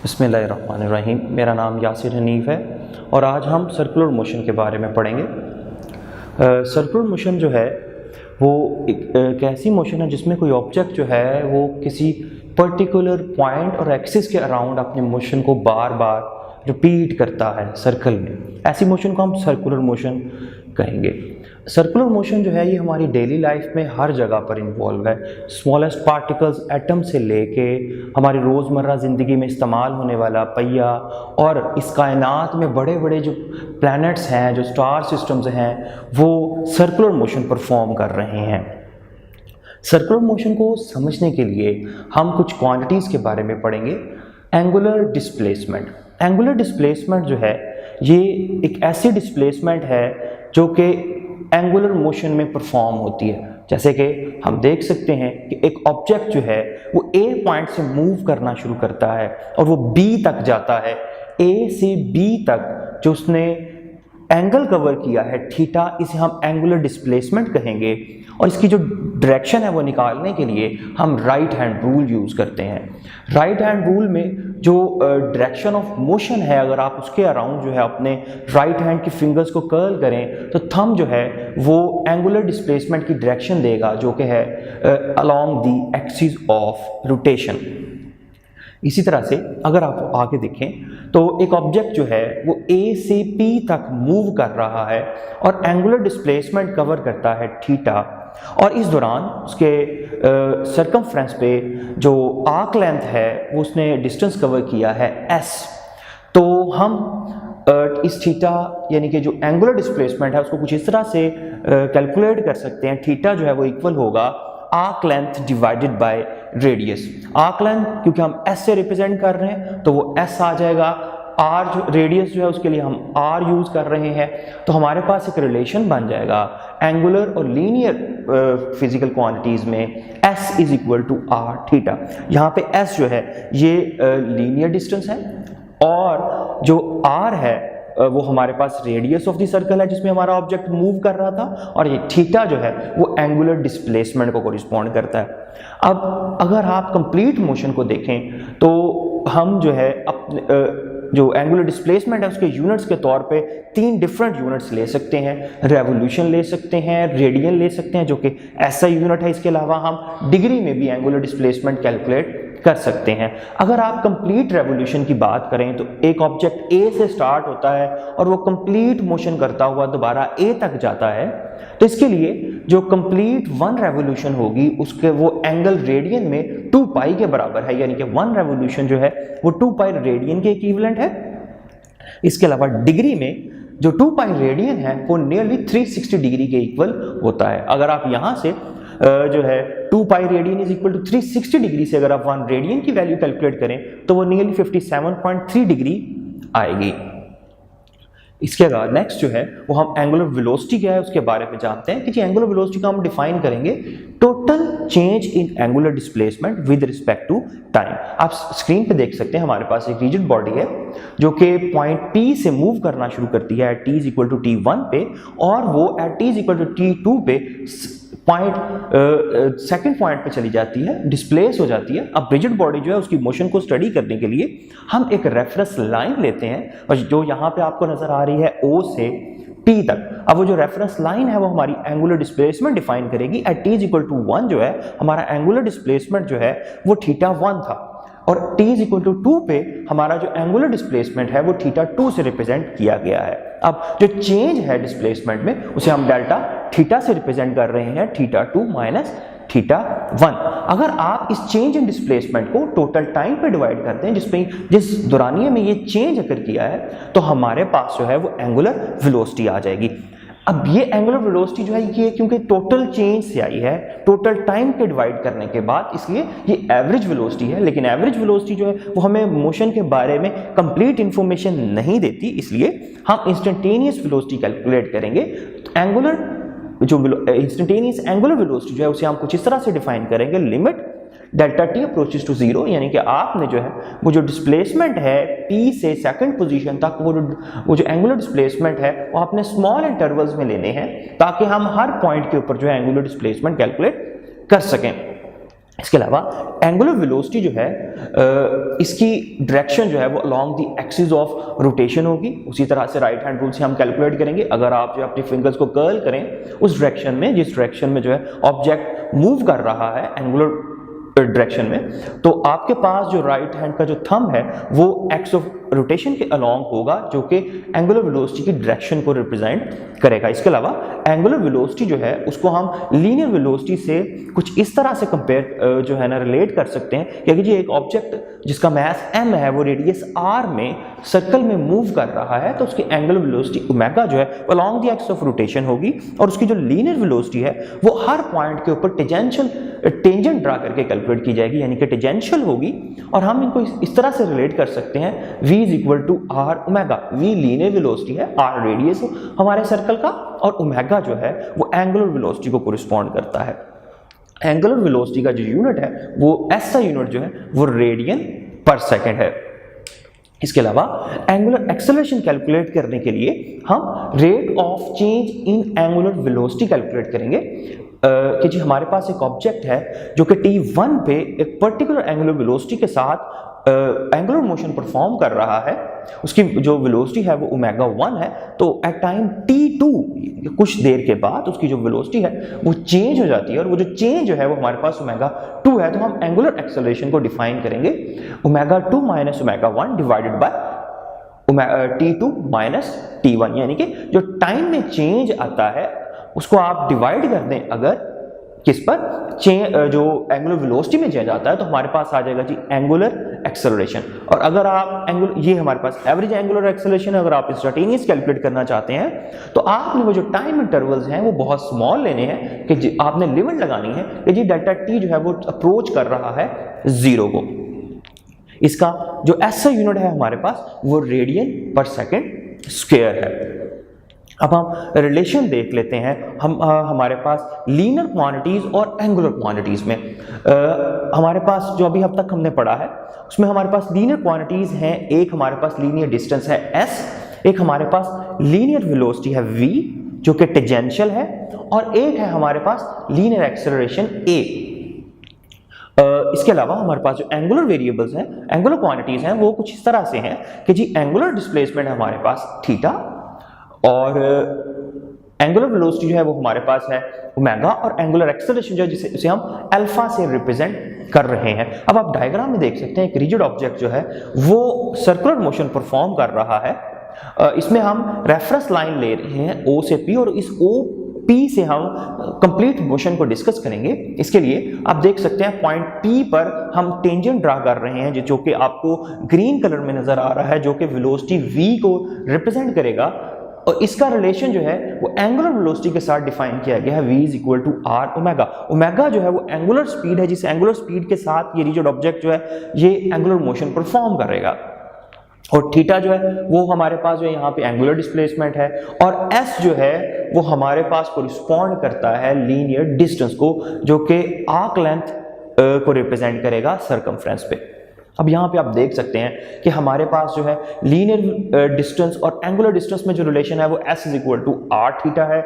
बिस्मिल्लाहिर्रहमानिर्रहीम। मेरा नाम यासिर हनीफ है और आज हम सर्कुलर मोशन के बारे में पढ़ेंगे। सर्कुलर मोशन जो है वो एक ऐसी मोशन है जिसमें कोई ऑब्जेक्ट जो है वो किसी पर्टिकुलर पॉइंट और एक्सिस के अराउंड अपने मोशन को बार बार रिपीट करता है सर्कल में। ऐसी मोशन को हम सर्कुलर मोशन कहेंगे। सर्कुलर मोशन जो है ये हमारी डेली लाइफ में हर जगह पर इन्वॉल्व है। स्मॉलेस्ट पार्टिकल्स एटम से लेके हमारी रोज़मर्रा ज़िंदगी में इस्तेमाल होने वाला पहिया और इस कायनात में बड़े बड़े जो प्लैनेट्स हैं, जो स्टार सिस्टम्स हैं, वो सर्कुलर मोशन परफॉर्म कर रहे हैं। सर्कुलर मोशन को समझने के लिए हम कुछ क्वांटिटीज़ के बारे में पढ़ेंगे। Angular displacement. एंगुलर डिस्प्लेसमेंट जो है ये एक ऐसी डिस्प्लेसमेंट है जो कि एंगुलर मोशन में परफॉर्म होती है। जैसे कि हम देख सकते हैं कि एक ऑब्जेक्ट जो है वो ए पॉइंट से मूव करना शुरू करता है और वो बी तक जाता है। ए से बी तक जो उसने एंगल कवर किया है थीटा, इसे हम एंगुलर डिस्प्लेसमेंट कहेंगे। और इसकी जो डायरेक्शन है वो निकालने के लिए हम राइट हैंड रूल यूज़ करते हैं। राइट हैंड रूल में जो डायरेक्शन ऑफ मोशन है, अगर आप उसके अराउंड जो है अपने राइट हैंड की फिंगर्स को कर्ल करें तो थंब जो है वो एंगुलर डिस्प्लेसमेंट की डायरेक्शन देगा, जो कि है along the axis of rotation. इसी तरह से अगर आप आगे देखें तो एक ऑब्जेक्ट जो है वो ए से पी तक मूव कर रहा है और एंगुलर डिस्प्लेसमेंट कवर करता है थीटा, और इस दौरान उसके सर्कमफ्रेंस पे जो आर्क लेंथ है वो उसने डिस्टेंस कवर किया है एस। तो हम इस थीटा यानी कि जो एंगुलर डिस्प्लेसमेंट है उसको कुछ इस तरह से कैलकुलेट कर सकते हैं। थीटा जो है वो इक्वल होगा arc length divided by radius. Arc length क्योंकि हम एस से रिप्रेजेंट कर रहे हैं तो वो एस आ जाएगा। आर जो रेडियस जो है उसके लिए हम आर यूज कर रहे हैं, तो हमारे पास एक रिलेशन बन जाएगा एंगुलर और लीनियर फिजिकल क्वांटिटीज में s is equal to r theta. यहाँ पे एस जो है ये लीनियर डिस्टेंस है और जो आर है वो हमारे पास रेडियस ऑफ द सर्कल है जिसमें हमारा ऑब्जेक्ट मूव कर रहा था, और ये थीटा जो है वो एंगुलर डिस्प्लेसमेंट को कोरिस्पॉन्ड करता है। अब अगर आप कंप्लीट मोशन को देखें तो हम जो है अपने जो एंगुलर डिस्प्लेसमेंट है उसके यूनिट्स के तौर पे 3 डिफरेंट यूनिट्स ले सकते हैं। रेवोल्यूशन ले सकते हैं, रेडियन ले सकते हैं जो कि ऐसा यूनिट है। इसके अलावा हम डिग्री में भी एंगुलर डिस्प्लेसमेंट कैलकुलेट कर सकते हैं। अगर आप कंप्लीट रेवोल्यूशन की बात करें तो एक ऑब्जेक्ट ए से स्टार्ट होता है और वो कंप्लीट मोशन करता हुआ दोबारा ए तक जाता है, तो इसके लिए जो कंप्लीट 1 रेवोल्यूशन होगी उसके वो एंगल रेडियन में 2 पाई के बराबर है, यानी कि 1 रेवोल्यूशन जो है वो 2 पाई रेडियन के इक्विवेलेंट है। इसके अलावा डिग्री में जो 2 पाई रेडियन है वो नियरली 360 डिग्री के इक्वल होता है। अगर आप यहाँ से जो है 2 pi radian is equal to 360 degree से अगर आप 1 रेडियन की वैल्यू कैलकुलेट करें तो वो नियरली 57.3 डिग्री आएगी। इसके बाद नेक्स्ट जो है वो हम एंगुलर वेलोसिटी क्या है उसके बारे में जानते हैं कि जी एंगुलर वेलोसिटी को हम डिफाइन करेंगे total change in angular displacement with respect to time. आप स्क्रीन पे देख सकते हैं हमारे पास एक रिजिड बॉडी है जो कि पॉइंट P से मूव करना शुरू करती है at t is equal to t1 पे, और वो at t is equal to t2 पे सेकंड पॉइंट पे चली जाती है, डिस्प्लेस हो जाती है। अब रिजिड बॉडी जो है उसकी मोशन को स्टडी करने के लिए हम एक रेफरेंस लाइन लेते हैं और जो यहाँ पे आपको नजर आ रही है O से P तक। अब वो जो रेफरेंस लाइन है वो हमारी एंगुलर डिस्प्लेसमेंट डिफाइन करेगी। At t is equal to 1 जो है हमारा एंगुलर डिस्प्लेसमेंट जो है वो θ1 था, और t इज इक्वल टू 2 पे हमारा जो एंगुलर डिस्प्लेसमेंट है वो θ2 से रिप्रेजेंट किया गया है। अब जो चेंज है डिस्प्लेसमेंट में उसे हम डेल्टा थीटा से रिप्रेजेंट कर रहे हैं, θ2 माइनस θ1। अगर आप इस चेंज इन डिस्प्लेसमेंट को टोटल टाइम पे डिवाइड करते हैं जिस दौरानिये में ये चेंज अगर किया है तो हमारे पास जो है वो एंगुलर वेलोसिटी आ जाएगी। अब ये एंगुलर वेलोसिटी जो है ये क्योंकि टोटल चेंज से आई है, टोटल टाइम के डिवाइड करने के बाद, इसलिए ये एवरेज वेलोसिटी है। लेकिन एवरेज वेलोसिटी जो है वो हमें मोशन के बारे में कंप्लीट इंफॉर्मेशन नहीं देती, इसलिए हम इंस्टेंटेनियस वेलोसिटी कैलकुलेट करेंगे। तो एंगुलर जो इंस्टेंटेनियस एंगुलर वेलोसिटी जो है उसे हम कुछ इस तरह से डिफाइन करेंगे, limit delta t approaches to 0, यानी कि आपने जो है वो जो डिस्प्लेसमेंट है P से सेकंड पोजीशन तक वो जो एंगुलर डिस्प्लेसमेंट है वो आपने स्मॉल इंटरवल्स में लेने हैं ताकि हम हर पॉइंट के ऊपर जो है एंगुलर डिस्प्लेसमेंट कैलकुलेट कर सकें। इसके अलावा एंगुलर वेलोसिटी जो है इसकी डायरेक्शन जो है वो along the axis of rotation होगी। उसी तरह से राइट हैंड रूल से हम कैलकुलेट करेंगे। अगर आप जो अपनी फिंगर्स को कर्ल करें उस डायरेक्शन में, जिस डायरेक्शन में जो है ऑब्जेक्ट मूव कर रहा है एंगुलर डायरेक्शन में, तो आपके पास जो राइट हैंड का जो थंब है वो एक्स ऑफ रोटेशन के अलोंग होगा, जो कि एंगुलर वेलोसिटी की डायरेक्शन को रिप्रेजेंट करेगा। इसके अलावा एंगुलर वेलोसिटी जो है उसको हम लीनियर वेलोसिटी से कुछ इस तरह से कंपेयर जो है ना रिलेट कर सकते हैं कि अगर जी एक ऑब्जेक्ट जिसका मास m है वो रेडियस r में सर्कल में मूव कर रहा है तो उसकी एंगुलर वेलोसिटी ओमेगा जो है वो along the axis of rotation होगी, और उसकी जो लीनियर वेलोसिटी है वो हर पॉइंट के ऊपर टेंजेंट ड्रा करके कैलकुलेट की जाएगी, यानी कि टेंजेंशियल होगी। और हम इनको इस तरह से रिलेट कर सकते हैं, v is equal to r omega. v linear velocity है, r रेडियस हमारे सर्कल का, और ओमेगा जो है वो एंगुलर वेलोसिटी को कोरिस्पॉन्ड करता है। एंगुलर वेलोसिटी का जो यूनिट है वो SI यूनिट जो है वो रेडियन पर सेकेंड है। इसके अलावा एंगुलर एक्सेलरेशन कैलकुलेट करने के लिए हम rate of change in angular velocity calculate करेंगे कि जी हमारे पास एक ऑब्जेक्ट है जो कि t1 पे एक पर्टिकुलर एंगुलर वेलोसिटी के साथ एंगुलर मोशन परफॉर्म कर रहा है। उसकी जो वेलोसिटी है वो ओमेगा 1 है, तो एट टाइम t2 कुछ देर के बाद उसकी जो वेलोसिटी है वो चेंज हो जाती है, और वो जो चेंज जो है वो हमारे पास ओमेगा 2 है। तो हम एंगुलर एक्सेलरेशन को डिफाइन करेंगे omega 2 minus omega 1 divided by t2 minus t1, यानी कि जो टाइम में चेंज आता है उसको आप डिवाइड कर दें अगर किस पर, जो एंगुलर वेलोसिटी में चेंज आता है, तो हमारे पास आ जाएगा जी एंगुलर एक्सेलरेशन। और अगर आप ये हमारे पास एवरेज एंगुलर एक्सेलरेशन है, अगर आप इंस्टेंटेनियस कैलकुलेट करना चाहते हैं तो आपने वो जो टाइम इंटरवल्स हैं वो बहुत स्मॉल लेने हैं कि आपने लिमिट लगानी है कि जी डेल्टा टी जो है वो अप्रोच कर रहा है 0 को। इसका जो SI यूनिट है हमारे पास वो रेडियन पर सेकेंड स्क्वायर है। अब हम रिलेशन देख लेते हैं हमारे पास लीनियर क्वांटिटीज और एंगुलर क्वांटिटीज में। हमारे पास जो अभी अब तक हमने पढ़ा है उसमें हमारे पास लीनियर क्वांटिटीज हैं, एक हमारे पास लीनियर डिस्टेंस है s, एक हमारे पास लीनियर वेलोसिटी है v जो कि टेंजेंशियल है, और एक है हमारे पास लीनियर एक्सेलरेशन a। इसके अलावा हमारे पास जो एंगुलर वेरिएबल्स हैं, एंगुलर क्वांटिटीज हैं, वो कुछ इस तरह से हैं कि जी एंगुलर डिस्प्लेसमेंट है हमारे पास थीटा, और एंगुलर वेलोसिटी जो है वो हमारे पास है ओमेगा, और एंगुलर एक्सेलरेशन जो है जिसे हम अल्फा से रिप्रेजेंट कर रहे हैं। अब आप डायग्राम में देख सकते हैं एक रिजिड ऑब्जेक्ट जो है वो सर्कुलर मोशन परफॉर्म कर रहा है। इसमें हम रेफरेंस लाइन ले रहे हैं O से P, और इस OP से हम कंप्लीट मोशन को डिस्कस करेंगे। इसके लिए आप देख सकते हैं पॉइंट P पर हम टेंजेंट ड्रा कर रहे हैं जो कि आपको ग्रीन कलर में नजर आ रहा है, जो कि वेलोसिटी v को रिप्रेजेंट करेगा, और इसका रिलेशन जो है वो एंगुलर वेलोसिटी के साथ डिफाइन किया गया है, v is equal to r omega. Omega जो है वो एंगुलर स्पीड है, जिस एंगुलर स्पीड के साथ ये रिजिड ऑब्जेक्ट जो है ये एंगुलर मोशन परफॉर्म करेगा, और थीटा जो है वो हमारे पास जो है यहाँ पे एंगुलर डिस्प्लेसमेंट है, और s जो है वो हमारे पास कोरिस्पॉन्ड करता है लीनियर डिस्टेंस को, जो कि आर्क लेंथ को रिप्रेजेंट करेगा सर्कमफ्रेंस पे। अब यहाँ पे आप देख सकते हैं कि हमारे पास जो है लीनियर डिस्टेंस और एंगुलर डिस्टेंस में जो रिलेशन है वो s is equal to r theta है।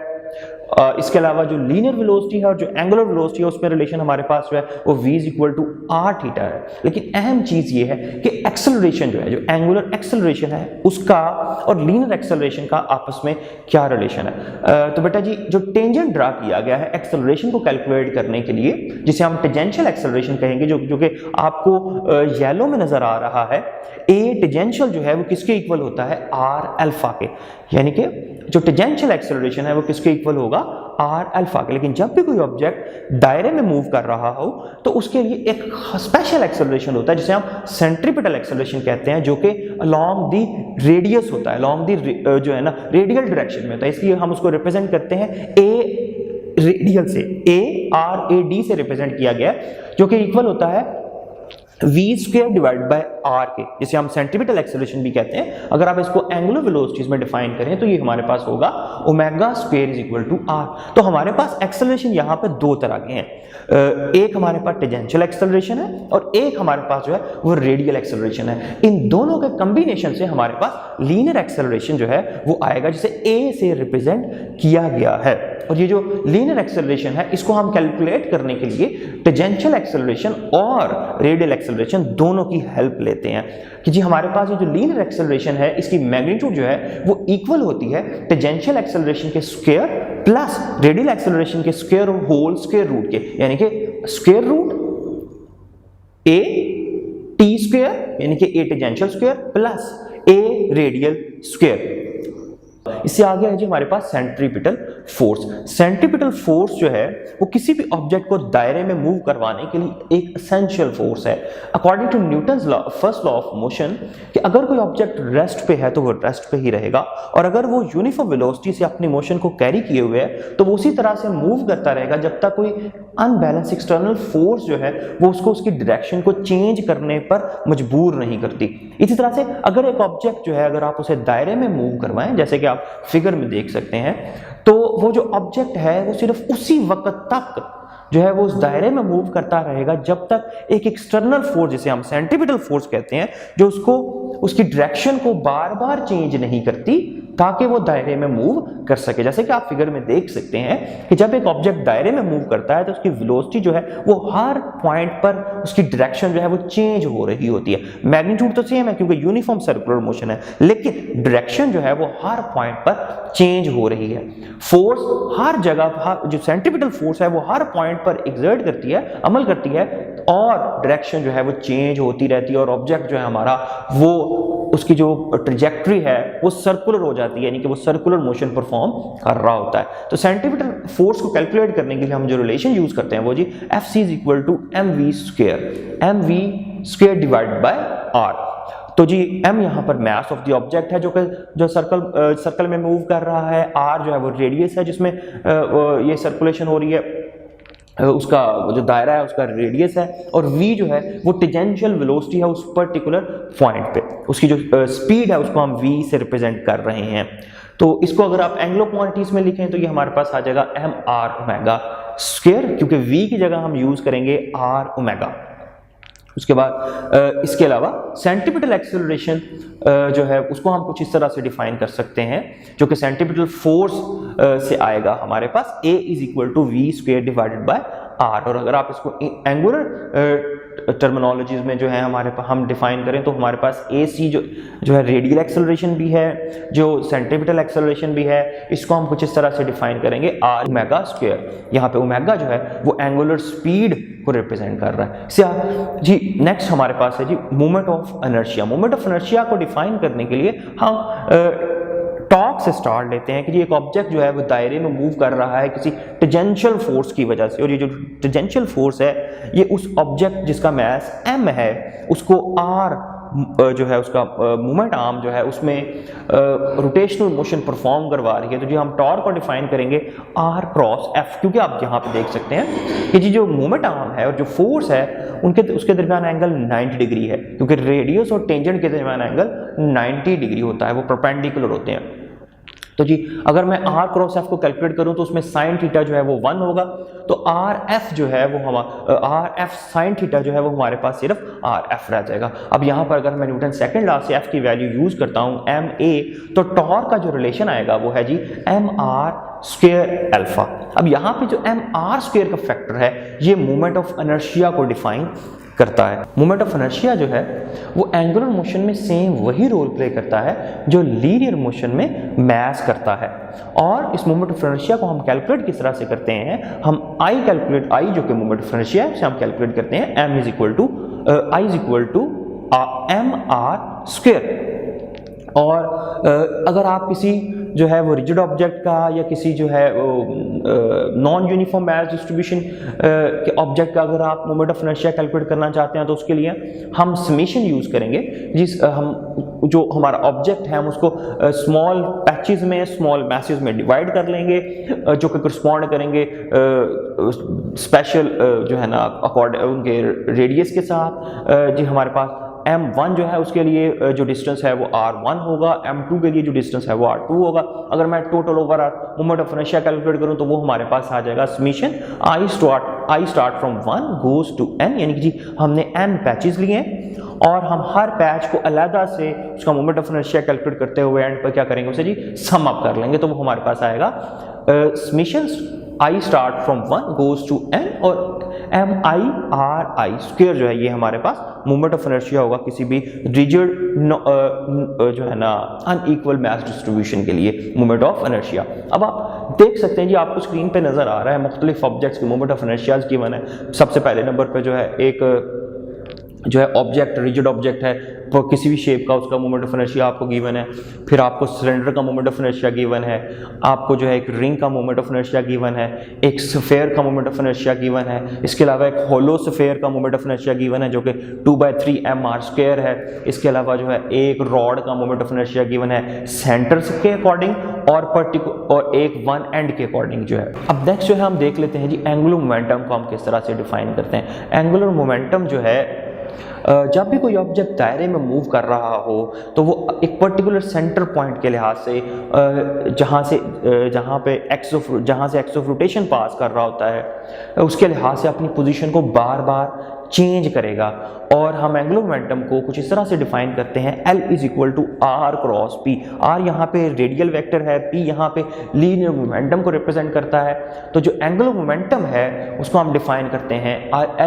इसके अलावा जो लीनियर वेलोसिटी है और जो एंगुलर वेलोसिटी है उसमें रिलेशन हमारे पास जो है वो v is equal to r theta है। लेकिन अहम चीज ये है कि एक्सेलरेशन जो है, जो एंगुलर एक्सेलरेशन है उसका और लीनियर एक्सेलरेशन का आपस में क्या रिलेशन है। तो बेटा जी जो टेंजेंट ड्रा किया गया है एक्सेलरेशन को कैलकुलेट करने के लिए, जिसे हम टेंजेंशियल एक्सेलरेशन कहेंगे, जो कि आपको येलो में नजर आ रहा है, a टेंजेंशियल जो है वो किसके इक्वल होता है r अल्फा के, यानी कि जो टेंजेंशियल एक्सेलरेशन है वो किसके इक्वल होगा r अल्फा के। लेकिन जब भी कोई ऑब्जेक्ट दायरे में मूव कर रहा हो तो उसके लिए एक स्पेशल एक्सेलरेशन होता है जिसे हम सेंट्रीपिटल एक्सेलरेशन कहते हैं, जो कि अलोंग द रेडियस होता है, अलोंग द जो है ना रेडियल डायरेक्शन में होता है। इसलिए हम उसको रिप्रेजेंट करते हैं a रेडियल से, ARAD से रिप्रेजेंट किया गया जो कि इक्वल होता है v square divide by r के, जिसे हम सेंट्रीपिटल एक्सेलरेशन भी कहते हैं। अगर आप इसको एंगुलर वेलोसिटीज में डिफाइन करें तो ये हमारे पास होगा omega square is equal to r। तो हमारे पास एक्सेलरेशन यहाँ पे दो तरह के हैं, एक हमारे पास टेंजेंशियल एक्सेलरेशन है और एक हमारे पास जो है वो रेडियल एक्सेलरेशन है। इन दोनों के कॉम्बिनेशन से हमारे पास लीनियर एक्सेलरेशन जो है वो आएगा, जिसे a से रिप्रेजेंट किया गया है। और ये जो लीनियर एक्सेलरेशन है इसको हम कैलकुलेट करने के लिए टेंजेंशियल एक्सेलरेशन और रेडियल एक्सेलरेशन दोनों की हेल्प लेते हैं कि जी हमारे पास ये जो लीनियर एक्सेलरेशन है इसकी मैग्नीट्यूड जो है वो इक्वल होती है टेंजेंशियल एक्सेलरेशन के स्क्वायर प्लस रेडियल एक्सेलरेशन के स्क्वायर होल स्क्वायर रूट के, यानी कि square root a t square यानी कि a tangential square plus a radial square. इससे आगे है जी हमारे पास सेंट्रीपिटल फोर्स। सेंट्रीपिटल फोर्स जो है वो किसी भी ऑब्जेक्ट को दायरे में मूव करवाने के लिए एक एसेंशियल फोर्स है। According to Newton's law, first law of motion, कि अगर कोई ऑब्जेक्ट रेस्ट पे है तो वो रेस्ट पे ही रहेगा, और अगर वो यूनिफॉर्म वेलोसिटी से अपनी मोशन को कैरी किए हुए है तो वो उसी तरह से मूव करता रहेगा जब तक कोई अनबैलेंस एक्सटर्नल फोर्स जो है वो उसको उसकी डायरेक्शन को चेंज करने पर मजबूर नहीं करती। इसी तरह से अगर एक ऑब्जेक्ट जो है अगर आप उसे दायरे में मूव करवाएं, जैसे कि आप फिगर में देख सकते हैं, तो वो जो ऑब्जेक्ट है वो सिर्फ उसी वक्त तक जो है वो उस दायरे में मूव करता रहेगा जब तक एक एक्सटर्नल फोर्स, जिसे हम सेंट्रीपिटल फोर्स कहते हैं, जो उसको उसकी डायरेक्शन को बार बार चेंज नहीं करती ताकि वो दायरे में मूव कर सके। जैसे कि आप फिगर में देख सकते हैं कि जब एक ऑब्जेक्ट दायरे में मूव करता है तो उसकी वेलोसिटी जो है वो हर पॉइंट पर उसकी डायरेक्शन जो है वो चेंज हो रही होती है। मैग्नीट्यूड तो सेम है क्योंकि यूनिफॉर्म सर्कुलर मोशन है, लेकिन डायरेक्शन जो है वो हर पॉइंट पर चेंज हो रही है। फोर्स हर जगह, जो सेंट्रीपिटल फोर्स है वो हर पॉइंट पर एक्सर्ट करती है, अमल करती है, और डायरेक्शन जो है वो चेंज होती रहती है, और ऑब्जेक्ट जो है हमारा वो उसकी जो ट्रैजेक्टरी है वो सर्कुलर हो जाती है, यानी कि वो सर्कुलर मोशन परफॉर्म कर रहा होता है। तो सेंट्रीपिटल फोर्स को कैलकुलेट करने के लिए हम जो रिलेशन यूज करते हैं वो जी Fc = mv square divided by r। तो जी m यहाँ पर मास ऑफ द ऑब्जेक्ट है जो सर्कल में मूव कर रहा है, r जो है वो रेडियस है जिसमें ये सर्कुलेशन हो रही है, उसका जो दायरा है उसका रेडियस है, और v जो है वो टेंजेंशियल वेलोसिटी है उस पर्टिकुलर पॉइंट पे, उसकी जो स्पीड है उसको हम v से रिप्रेजेंट कर रहे हैं। तो इसको अगर आप एंग्लो क्वांटिटीज में लिखें तो ये हमारे पास आ जाएगा mr ओमेगा स्क्वायर, क्योंकि v की जगह हम यूज करेंगे r ओमेगा। उसके बाद इसके अलावा सेंट्रीपिटल एक्सेलरेशन जो है उसको हम कुछ इस तरह से डिफाइन कर सकते हैं, जो कि सेंट्रीपिटल फोर्स से आएगा हमारे पास a = v square divided by r। और अगर आप इसको एंगुलर टर्मिनोलॉजीज में जो है हमारे पास हम डिफाइन करें तो हमारे पास ac जो है रेडियल एक्सेलरेशन भी है, जो सेंट्रीपिटल एक्सेलरेशन भी है, इसको हम कुछ इस तरह से डिफाइन करेंगे r ओमेगा स्क्वायर। यहाँ पे ओमेगा जो है वो एंगुलर स्पीड को रिप्रेजेंट कर रहा है। जी नेक्स्ट हमारे पास है जी moment of inertia. Moment of inertia को डिफाइन करने के लिए हम टॉर्क से स्टार्ट लेते हैं कि जी एक ऑब्जेक्ट जो है वो दायरे में मूव कर रहा है किसी टेंजेंशियल फोर्स की वजह से, और ये जो टेंजेंशियल फोर्स है ये उस ऑब्जेक्ट जिसका मास m है उसको r जो है उसका मूवमेंट आर्म जो है उसमें रोटेशनल मोशन परफॉर्म करवा रही है। तो जो हम टॉर्क को डिफाइन करेंगे r क्रॉस f, क्योंकि आप यहाँ पे देख सकते हैं कि जी जो मूवमेंट आर्म है और जो फोर्स है उसके दरमियान एंगल 90 डिग्री है, क्योंकि रेडियस और टेंजेंट के दरमियान एंगल 90 डिग्री होता है, वो परपेंडिकुलर होते हैं। तो जी अगर मैं r क्रॉस f को कैलकुलेट करूं तो उसमें साइन थीटा जो है वो 1 होगा, तो rf जो है वो rf साइन थीटा जो है वो हमारे पास सिर्फ rf रह जाएगा। अब यहाँ पर अगर मैं न्यूटन सेकंड लॉ से f की वैल्यू यूज करता हूँ ma, तो टॉर्क का जो रिलेशन आएगा वो है जी mr स्क्वायर अल्फा। अब यहाँ पे जो mr स्क्वायर का फैक्टर है ये मोमेंट ऑफ इनर्शिया को डिफाइन करता है। मोमेंट ऑफ इनर्शिया जो है वो एंगुलर मोशन में सेम वही रोल प्ले करता है जो लीनियर मोशन में मास करता है। और इस मोमेंट ऑफ इनर्शिया को हम कैलकुलेट किस तरह से करते हैं, हम I जो कि मोमेंट ऑफ इनर्शिया है उसे हम कैलकुलेट करते हैं I = mr स्क्वायर। और अगर आप किसी जो है वो रिजिड ऑब्जेक्ट का या किसी जो है नॉन यूनिफॉर्म मास डिस्ट्रीब्यूशन के ऑब्जेक्ट का अगर आप मोमेंट ऑफ इनर्शिया कैलकुलेट करना चाहते हैं तो उसके लिए हम समेशन यूज करेंगे, हम जो हमारा ऑब्जेक्ट है हम उसको स्मॉल पैचेस में, स्मॉल मैसेज में डिवाइड कर लेंगे जो कि करस्पॉन्ड करेंगे स्पेशल जो है ना अकॉर्ड उनके रेडियस के साथ। जी हमारे पास m1 जो है उसके लिए जो डिस्टेंस है वो r1 होगा, m2 के लिए जो डिस्टेंस है वो r2 होगा। अगर मैं total over moment of inertia calculate करूं तो वो हमारे पास आ जाएगा summation I start from 1 goes to n, यानी कि जी हमने n पैचेस लिए हैं और हम हर पैच को अलग से उसका मोमेंट ऑफ इनर्शिया कैलकुलेट करते हुए एंड पर क्या करेंगे उसे जी सम अप कर लेंगे, तो वो हमारे पास आएगा summation I start from 1 goes to n और MI/R स्क्वायर जो है ये हमारे पास मोमेंट ऑफ इनर्शिया होगा किसी भी रिजिड जो है ना अनइक्वल मास डिस्ट्रीब्यूशन के लिए मोमेंट ऑफ इनर्शिया। अब आप देख सकते हैं जी, आपको स्क्रीन पे नजर आ रहा है मुख्तलिफ ऑब्जेक्ट्स के मोमेंट ऑफ इनर्शियाज गिवन है। सबसे पहले नंबर पे जो है एक जो है ऑब्जेक्ट रिजिड ऑब्जेक्ट है, तो किसी भी शेप का उसका मोमेंट ऑफ इनर्शिया आपको गिवन है। फिर आपको सिलेंडर का मोमेंट ऑफ इनर्शिया गिवन है, आपको जो है एक रिंग का मोमेंट ऑफ इनर्शिया गिवन है, एक स्फेयर का मोमेंट ऑफ इनर्शिया गिवन है, इसके अलावा एक होलो स्फेयर का मोमेंट ऑफ इनर्शिया गिवन है जो कि 2/3 mr² है। इसके अलावा जो है एक रॉड का मोमेंट ऑफ इनर्शिया गिवन है सेंटर के अकॉर्डिंग और एक वन एंड के अकॉर्डिंग जो है। अब नेक्स्ट जो है हम देख लेते हैं जी एंगुलर मोमेंटम को हम किस तरह से डिफाइन करते हैं। एंगुलर मोमेंटम जो है जब भी कोई ऑब्जेक्ट दायरे में मूव कर रहा हो तो वो एक पर्टिकुलर सेंटर पॉइंट के लिहाज से जहाँ से एक्स ऑफ रोटेशन पास कर रहा होता है उसके लिहाज से अपनी पोजीशन को बार बार चेंज करेगा। और हम एंगुलर मोमेंटम को कुछ इस तरह से डिफाइन करते हैं L = R cross P। R यहाँ पे रेडियल वेक्टर है, P यहाँ पे लीनियर मोमेंटम को रिप्रेजेंट करता है। तो जो एंगुलर मोमेंटम है उसको हम डिफाइन करते हैं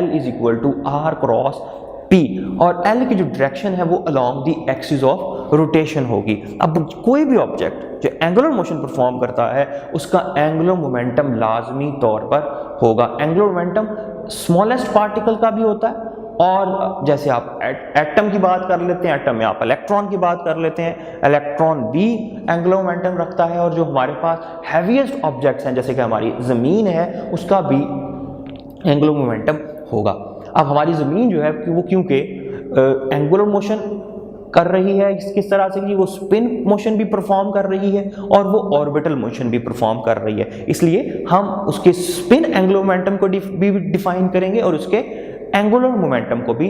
L = R क्रॉस P और L की जो डायरेक्शन है वो along the axis of rotation होगी। अब कोई भी ऑब्जेक्ट जो एंगुलर मोशन परफॉर्म करता है उसका एंगुलर मोमेंटम लाजमी तौर पर होगा। एंगुलर मोमेंटम स्मॉलेस्ट पार्टिकल का भी होता है और जैसे आप एटम की बात कर लेते हैं, एटम में आप इलेक्ट्रॉन की बात कर लेते हैं, इलेक्ट्रॉन भी एंगुलर मोमेंटम रखता है। और जो हमारे पास हैवीएस्ट ऑब्जेक्ट्स हैं जैसे कि हमारी ज़मीन है उसका भी एंगुलर मोमेंटम होगा। अब हमारी ज़मीन जो है वो क्योंकि एंगुलर मोशन कर रही है किस तरह से कि वो स्पिन मोशन भी परफॉर्म कर रही है और वो ऑर्बिटल मोशन भी परफॉर्म कर रही है, इसलिए हम उसके स्पिन एंगुलर मोमेंटम को भी डिफाइन करेंगे और उसके एंगुलर मोमेंटम को भी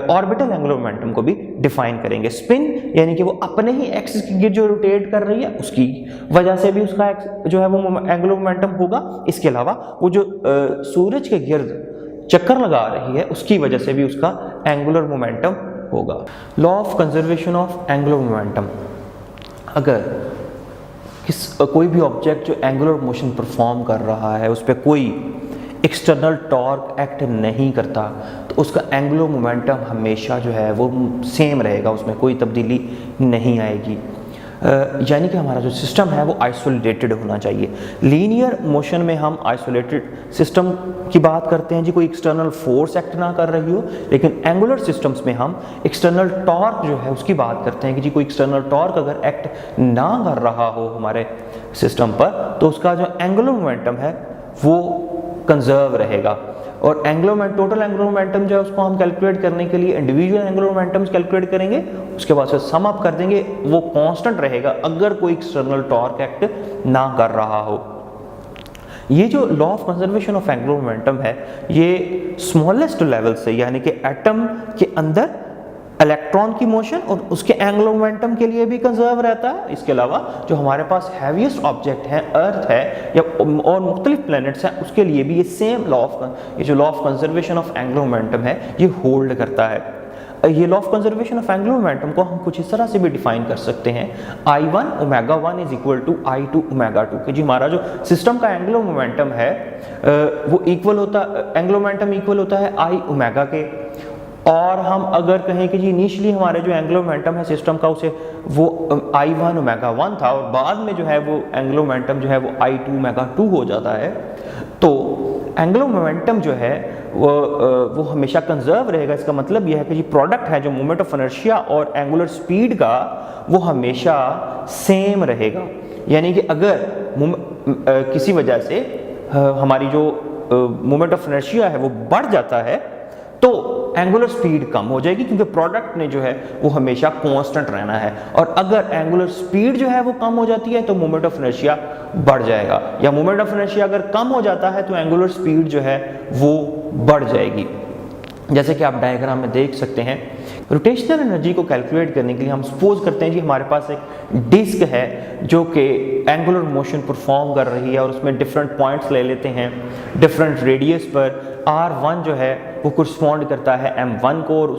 ऑर्बिटल एंगुलर मोमेंटम को भी डिफाइन करेंगे। स्पिन यानी कि वो अपने ही एक्सिस के गिर्द जो रोटेट कर रही है उसकी वजह से भी उसका जो है वो एंगुलर मोमेंटम होगा। इसके अलावा वो जो सूरज के गिर्द चक्कर लगा रही है उसकी वजह से भी उसका एंगुलर मोमेंटम होगा। Law of conservation of angular momentum, अगर कोई भी ऑब्जेक्ट जो एंगुलर मोशन परफॉर्म कर रहा है उस पर कोई एक्सटर्नल टॉर्क एक्ट नहीं करता तो उसका एंगुलर मोमेंटम हमेशा जो है वो सेम रहेगा, उसमें कोई तब्दीली नहीं आएगी। यानी कि हमारा जो सिस्टम है वो आइसोलेटेड होना चाहिए। लीनियर मोशन में हम आइसोलेटेड सिस्टम की बात करते हैं जी, कोई एक्सटर्नल फोर्स एक्ट ना कर रही हो, लेकिन एंगुलर सिस्टम्स में हम एक्सटर्नल टॉर्क जो है उसकी बात करते हैं कि जी कोई एक्सटर्नल टॉर्क अगर एक्ट ना कर रहा हो हमारे सिस्टम पर तो उसका जो एंगुलर मोमेंटम है वो कंजर्व रहेगा। और टोटल एंगुलर मोमेंटम जो है उसको हम कैलकुलेट करने के लिए इंडिविजुअल एंगुलर मोमेंटम्स कैलकुलेट करेंगे, उसके बाद से सम अप कर देंगे, वो कांस्टेंट रहेगा अगर कोई एक्सटर्नल टॉर्क एक्ट ना कर रहा हो। ये जो law of conservation of angular momentum है ये स्मॉलेस्ट लेवल से यानी कि एटम के अंदर इलेक्ट्रॉन की मोशन और उसके एंगुलर मोमेंटम के लिए भी कंजर्व रहता है। इसके अलावा जो हमारे पास हैवीएस्ट ऑब्जेक्ट हैं अर्थ है या और मुख्तलिफ प्लैनेट्स हैं उसके लिए भी ये सेम ये जो law of conservation of angular momentum है ये होल्ड करता है। ये law of conservation of angular momentum को हम कुछ इस तरह से भी डिफाइन कर सकते हैं I1 ω1 = I2 ω2 कि जी हमारा जो सिस्टम का एंगुलर मोमेंटम है वो एंगुलर मोमेंटम इक्वल होता है I ओमेगा के। और हम अगर कहें कि जी इनिशियली हमारे जो एंगुलर मोमेंटम है सिस्टम का उसे वो I1 ω1 था और बाद में जो है वो एंगुलर मोमेंटम जो है वो I2 ω2 हो जाता है, तो एंगुलर मोमेंटम जो है वो हमेशा कंजर्व रहेगा। इसका मतलब यह है कि जी प्रोडक्ट है जो मोमेंट ऑफ इनर्शिया और एंगुलर स्पीड का वो हमेशा सेम रहेगा। यानी कि अगर किसी वजह से हमारी जो मोमेंट ऑफ इनर्शिया है वो बढ़ जाता है तो एंगुलर स्पीड कम हो जाएगी क्योंकि प्रोडक्ट ने जो है वो हमेशा कांस्टेंट रहना है। और अगर एंगुलर स्पीड जो है वो कम हो जाती है तो मोमेंट ऑफ इनर्शिया बढ़ जाएगा, या मोमेंट ऑफ इनर्शिया अगर कम हो जाता है तो एंगुलर स्पीड जो है वो बढ़ जाएगी। जैसे कि आप डायग्राम में देख सकते हैं, रोटेशनल एनर्जी को कैलकुलेट करने के लिए हम सपोज करते हैं कि हमारे पास एक डिस्क है जो कि एंगुलर मोशन परफॉर्म कर रही है और उसमें डिफरेंट पॉइंट्स ले लेते हैं डिफरेंट रेडियस पर। R1 जो है वो correspond करता है m1 को, और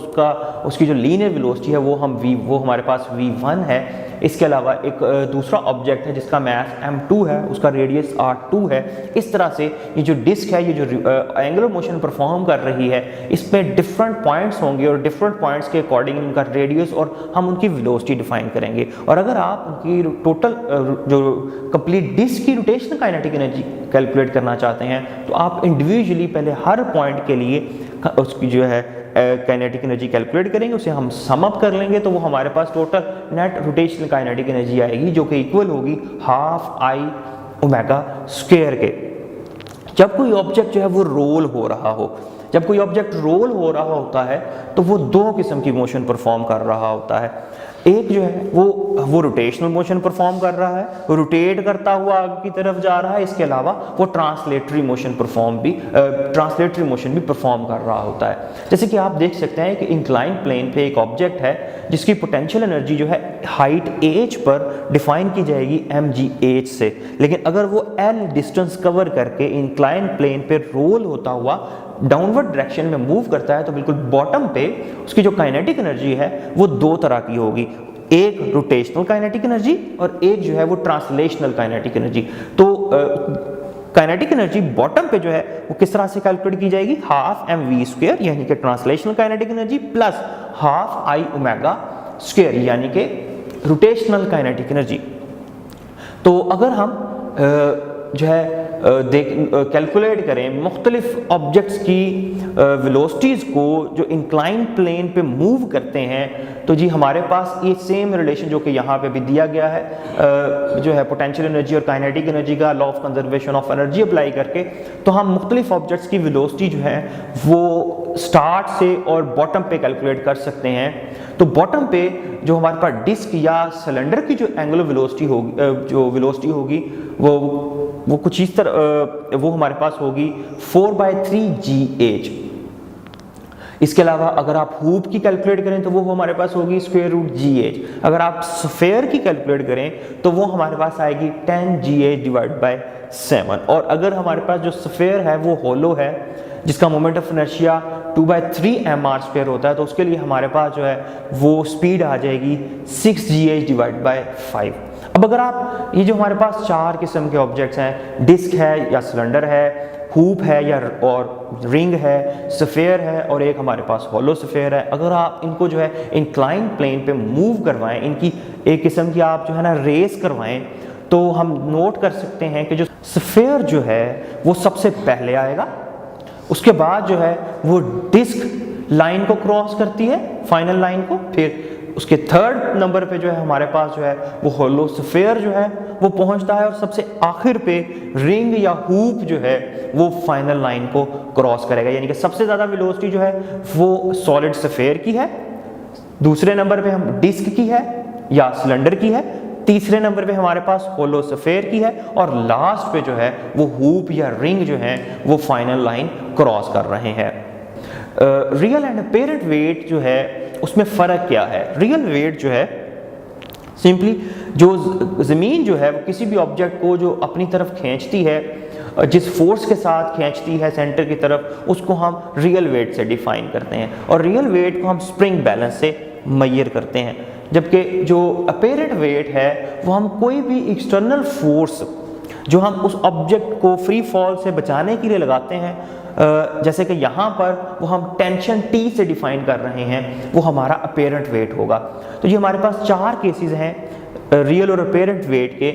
उसकी जो लीनियर वेलोसिटी है वो हमारे पास v1 है। इसके अलावा एक दूसरा ऑब्जेक्ट है जिसका मास m2 है, उसका रेडियस r2 है। इस तरह से ये जो डिस्क है, ये जो एंगुलर मोशन परफॉर्म कर रही है, इसमें डिफरेंट पॉइंट्स होंगे और डिफरेंट पॉइंट्स के अकॉर्डिंग उनका रेडियस और हम उनकी वेलोसिटी डिफाइन करेंगे। और अगर आप उनकी टोटल जो कंप्लीट डिस्क की रोटेशनल काइनेटिक एनर्जी कैलकुलेट करना चाहते हैं तो आप इंडिविजुअली पहले हर पॉइंट के लिए उसकी जो है काइनेटिक एनर्जी कैलकुलेट करेंगे, उसे हम सम अप कर लेंगे तो वो हमारे पास total net rotational kinetic energy आएगी जो कि इक्वल होगी हाफ आई ओमेगा स्क्वायर के। जब कोई ऑब्जेक्ट जो है वो रोल हो रहा हो, जब कोई ऑब्जेक्ट रोल हो रहा होता है तो वो दो किस्म की मोशन परफॉर्म कर रहा होता है। एक जो है वो रोटेशनल मोशन परफॉर्म कर रहा है, वो रोटेट करता हुआ आगे की तरफ जा रहा है। इसके अलावा वो ट्रांसलेटरी मोशन भी परफॉर्म कर रहा होता है। जैसे कि आप देख सकते हैं कि इंक्लाइन प्लेन पे एक ऑब्जेक्ट है जिसकी पोटेंशियल एनर्जी जो है हाइट h पर डिफाइन की जाएगी mgh से, लेकिन अगर वो l डिस्टेंस कवर करके इंक्लाइन प्लेन पे रोल होता हुआ डाउनवर्ड डायरेक्शन में मूव करता है तो बिल्कुल बॉटम पे उसकी जो काइनेटिक एनर्जी है वो दो तरह की होगी, एक रोटेशनल काइनेटिक एनर्जी और एक जो है वो ट्रांसलेशनल काइनेटिक एनर्जी। तो काइनेटिक एनर्जी बॉटम पे जो है वो किस तरह से कैलकुलेट की जाएगी, हाफ mv स्क्वायर यानी कि translational kinetic energy plus half I omega square यानी कि रोटेशनल काइनेटिक एनर्जी। तो अगर हम जो है कैलकुलेट करें मुख्तलिफ ऑब्जेक्ट्स की वेलोसिटीज़ को जो इंक्लाइन प्लेन पे मूव करते हैं तो जी हमारे पास ये सेम रिलेशन जो कि यहाँ पे भी दिया गया है जो है पोटेंशियल एनर्जी और काइनेटिक एनर्जी का law of conservation of energy apply करके, तो हम मुख्तलिफ ऑब्जेक्ट्स की वेलोसिटी जो है वो स्टार्ट से और बॉटम पे कैलकुलेट कर सकते हैं। तो बॉटम पे जो हमारे पास डिस्क या सिलेंडर की जो एंगुलर वेलोसिटी होगी वो कुछ इस तरह वो हमारे पास होगी 4/3gh। इसके अलावा अगर आप हूप की कैलकुलेट करें तो वो हमारे पास होगी √gh। अगर आप स्फेयर की कैलकुलेट करें तो वो हमारे पास आएगी 10gh/7। और अगर हमारे पास जो स्फेयर है वो होलो है जिसका मोमेंट ऑफ इनर्शिया 2/3mr² होता है तो उसके लिए हमारे पास जो है वो स्पीड आ जाएगी 6gh/5। अब अगर आप ये जो हमारे पास चार किस्म के ऑब्जेक्ट्स हैं, डिस्क है या सिलेंडर है, हूप है या और रिंग है, स्फेयर है और एक हमारे पास हॉलो स्फेयर है, अगर आप इनको जो है इंक्लाइन प्लेन पे मूव करवाएं, इनकी एक किस्म की आप जो है ना रेस करवाएं, तो हम नोट कर सकते हैं कि जो स्फेयर जो है वो सबसे पहले आएगा, उसके बाद जो है वो डिस्क लाइन को क्रॉस करती है, फाइनल लाइन को, फिर उसके थर्ड नंबर पे जो है हमारे पास जो है वो होलो स्फेयर जो है वो पहुंचता है और सबसे आखिर पे रिंग या हूप जो है वो फाइनल लाइन को क्रॉस करेगा। यानी कि सबसे ज़्यादा वेलोसिटी जो है वो सॉलिड स्फेयर की है, दूसरे नंबर पे हम डिस्क की है या सिलेंडर की है, तीसरे नंबर पे हमारे पास होलो स्फेयर की है और लास्ट पे जो है वो हूप या रिंग जो है वो फाइनल लाइन क्रॉस कर रहे हैं। रियल एंड अपेरेंट वेट जो है उसमें फ़र्क क्या है? रियल वेट जो है सिंपली जो ज़मीन जो है वो किसी भी ऑब्जेक्ट को जो अपनी तरफ खींचती है, जिस फोर्स के साथ खींचती है सेंटर की तरफ, उसको हम रियल वेट से डिफाइन करते हैं और रियल वेट को हम स्प्रिंग बैलेंस से मेजर करते हैं। जबकि जो अपेरेंट वेट है वो हम कोई भी एक्सटर्नल फोर्स जो हम उस ऑब्जेक्ट को फ्री फॉल से बचाने के लिए लगाते हैं, जैसे कि यहाँ पर वो हम टेंशन T से डिफाइन कर रहे हैं, वो हमारा अपेरेंट वेट होगा। तो ये हमारे पास चार केसेस हैं रियल और अपेरेंट वेट के।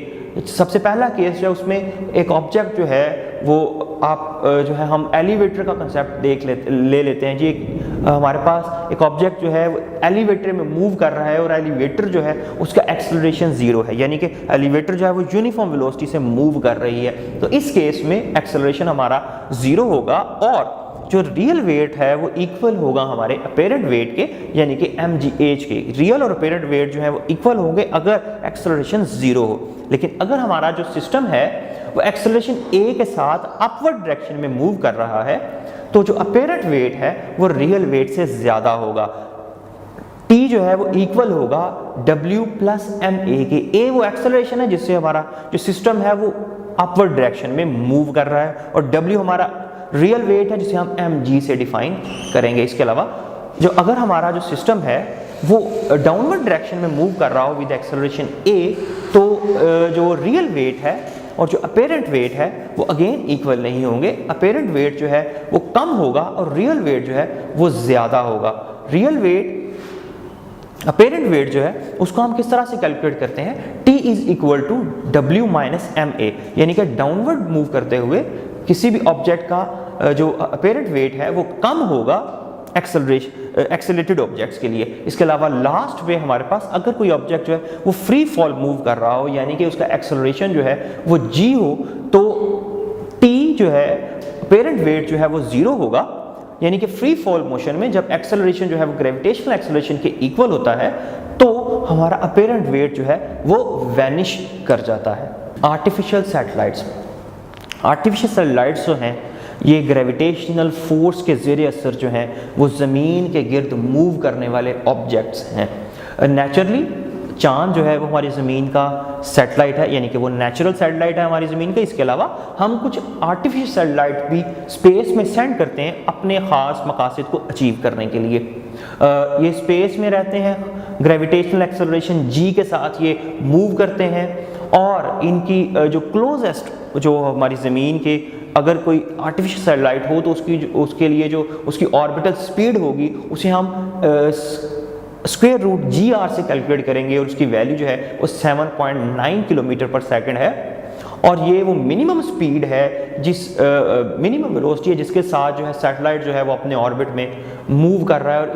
सबसे पहला केस जो है उसमें एक ऑब्जेक्ट जो है वो आप जो है हम एलिवेटर का कंसेप्ट ले लेते हैं जी। हमारे पास एक ऑब्जेक्ट जो है वो एलिवेटर में मूव कर रहा है और एलिवेटर जो है उसका एक्सेलरेशन 0 है, यानी कि एलिवेटर जो है वो यूनिफॉर्म वेलोसिटी से मूव कर रही है। तो इस केस में एक्सेलरेशन हमारा 0 होगा और जो रियल वेट है वो इक्वल होगा हमारे अपेरेंट वेट के, यानी कि mgh के। रियल और अपेरेंट वेट जो है वो इक्वल होंगे अगर एक्सेलरेशन 0 हो। लेकिन अगर हमारा जो सिस्टम है वो एक्सेलरेशन a के साथ अपवर्ड डायरेक्शन में मूव कर रहा है तो जो अपेरेंट वेट है वो रियल वेट से ज़्यादा होगा। T जो है वो इक्वल होगा W प्लस ma के। a वो एक्सेलरेशन है जिससे हमारा जो सिस्टम है वो अपवर्ड डायरेक्शन में मूव कर रहा है और W हमारा रियल वेट है जिसे हम mg से डिफाइन करेंगे। इसके अलावा जो अगर हमारा जो सिस्टम है वो डाउनवर्ड डायरेक्शन में मूव कर रहा हो विद एक्सेलरेशन a, तो जो रियल वेट है और जो अपेरेंट वेट है वो अगेन इक्वल नहीं होंगे। अपेरेंट वेट जो है वो कम होगा और रियल वेट जो है वो ज़्यादा होगा। रियल वेट अपेरेंट वेट जो है उसको हम किस तरह से कैलकुलेट करते हैं, T is equal to W minus MA, यानी कि डाउनवर्ड मूव करते हुए किसी भी ऑब्जेक्ट का जो अपेरेंट वेट है वो कम होगा एक्सेलरेटेड ऑब्जेक्ट्स के लिए। इसके अलावा लास्ट में हमारे पास अगर कोई ऑब्जेक्ट जो है वो फ्री फॉल मूव कर रहा हो, यानी कि उसका एक्सेलरेशन जो है वो g हो, तो T जो है अपेरेंट वेट जो है वो 0 होगा। यानी कि फ्री फॉल मोशन में जब एक्सेलरेशन जो है वो ग्रेविटेशनल एक्सेलरेशन के इक्वल होता है तो हमारा अपेरेंट वेट जो है वो वैनिश कर जाता है। आर्टिफिशियल सैटेलाइट्स, आर्टिफिशियल सैटेलाइट्स जो हैं ये ग्रेविटेशनल फोर्स के ज़रिए असर जो हैं वो ज़मीन के गिर्द मूव करने वाले ऑब्जेक्ट्स हैं। नेचुरली चांद जो है वो हमारी ज़मीन का सैटेलाइट है, यानी कि वो नेचुरल सैटेलाइट है हमारी ज़मीन का। इसके अलावा हम कुछ आर्टिफिशियल सैटेलाइट भी स्पेस में सेंड करते हैं अपने ख़ास मकासद को अचीव करने के लिए। ये स्पेस में रहते हैं, ग्रेविटेशनल एक्सेलरेशन g के साथ ये मूव करते हैं और इनकी जो क्लोजेस्ट जो हमारी ज़मीन के अगर कोई आर्टिफिशियल सैटेलाइट हो तो उसके लिए जो उसकी ऑर्बिटल स्पीड होगी उसे हम स्क्वायर रूट GR से कैलकुलेट करेंगे और उसकी वैल्यू जो है वो 7.9 किलोमीटर पर सेकंड है। और ये वो मिनिमम स्पीड है मिनिमम वेलोसिटी है जिसके साथ जो है सैटेलाइट जो है वो अपने ऑर्बिट में मूव कर रहा है। और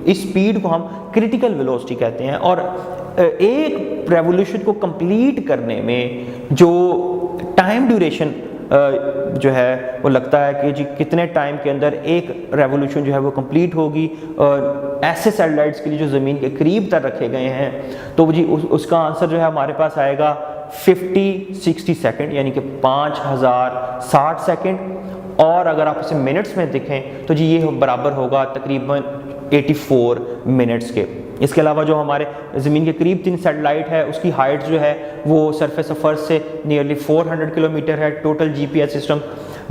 इस स्पीड को हम क्रिटिकल वेलोसिटी कहते हैं। और एक रेवोल्यूशन को कंप्लीट करने में जो टाइम ड्यूरेशन जो है वो लगता है कि जी कितने टाइम के अंदर एक रेवोल्यूशन जो है वो कंप्लीट होगी। और ऐसे सैटेलाइट्स के लिए जो ज़मीन के करीब तक रखे गए हैं तो जी उसका आंसर जो है हमारे पास आएगा 50-60 सेकंड, यानी कि 5060 सेकंड। और अगर आप इसे मिनट्स में देखें तो जी ये बराबर होगा तकरीबन 84 मिनट्स के। इसके अलावा जो हमारे ज़मीन के करीब 3 सैटेलाइट है उसकी हाइट जो है वो सरफेस ऑफ अर्थ से नियरली 400 किलोमीटर है। टोटल GPS सिस्टम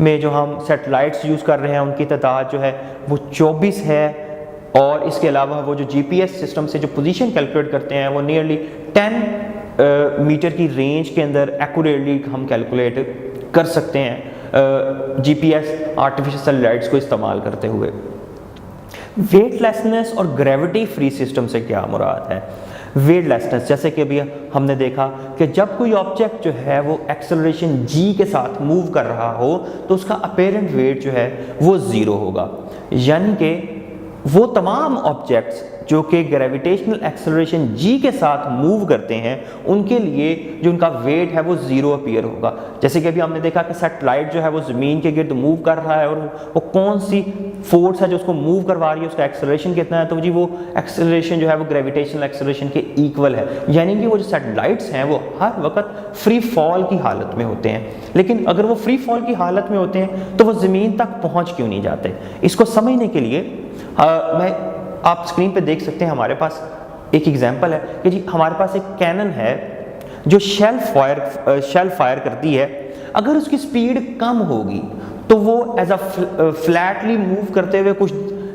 में जो हम सैटेलाइट्स यूज़ कर रहे हैं उनकी तादाद जो है वो 24 है। और इसके अलावा वो जो GPS सिस्टम से जो पोजीशन कैलकुलेट करते हैं वो नियरली 10 मीटर की रेंज के अंदर एक्यूरेटली हम कैलकुलेट कर सकते हैं GPS आर्टिफिशियल सैटेलाइट्स को इस्तेमाल करते हुए। वेटलेसनेस और ग्रेविटी फ्री सिस्टम से क्या मुराद है? वेटलेसनेस, जैसे कि अभी हमने देखा कि जब कोई ऑब्जेक्ट जो है वो एक्सेलरेशन g के साथ मूव कर रहा हो तो उसका अपेरेंट वेट जो है वो 0 होगा। यानी कि वो तमाम ऑब्जेक्ट्स जो कि ग्रेविटेशनल एक्सेलरेशन g के साथ मूव करते हैं उनके लिए जो उनका वेट है वो 0 अपीयर होगा। जैसे कि अभी हमने देखा कि सैटेलाइट जो है वो ज़मीन के गिर्द मूव कर रहा है और वो कौन सी फोर्स है जो उसको मूव करवा रही है, उसका एक्सेलरेशन कितना है, तो जी वो एक्सेलरेशन जो है वो ग्रेविटेशनल एक्सेलरेशन के इक्वल है। यानी कि वो जो सैटेलाइट्स हैं वो हर वक्त फ्री फॉल की हालत में होते हैं। लेकिन अगर वो फ्री फॉल की हालत में होते हैं तो वो ज़मीन तक पहुँच क्यों नहीं जाते? इसको समझने के लिए आप स्क्रीन पे देख सकते हैं हमारे पास एक एग्जांपल है कि जी हमारे पास एक कैनन है जो शेल फायर करती है। अगर उसकी स्पीड कम होगी तो वो एज अ फ्लैटली मूव करते हुए कुछ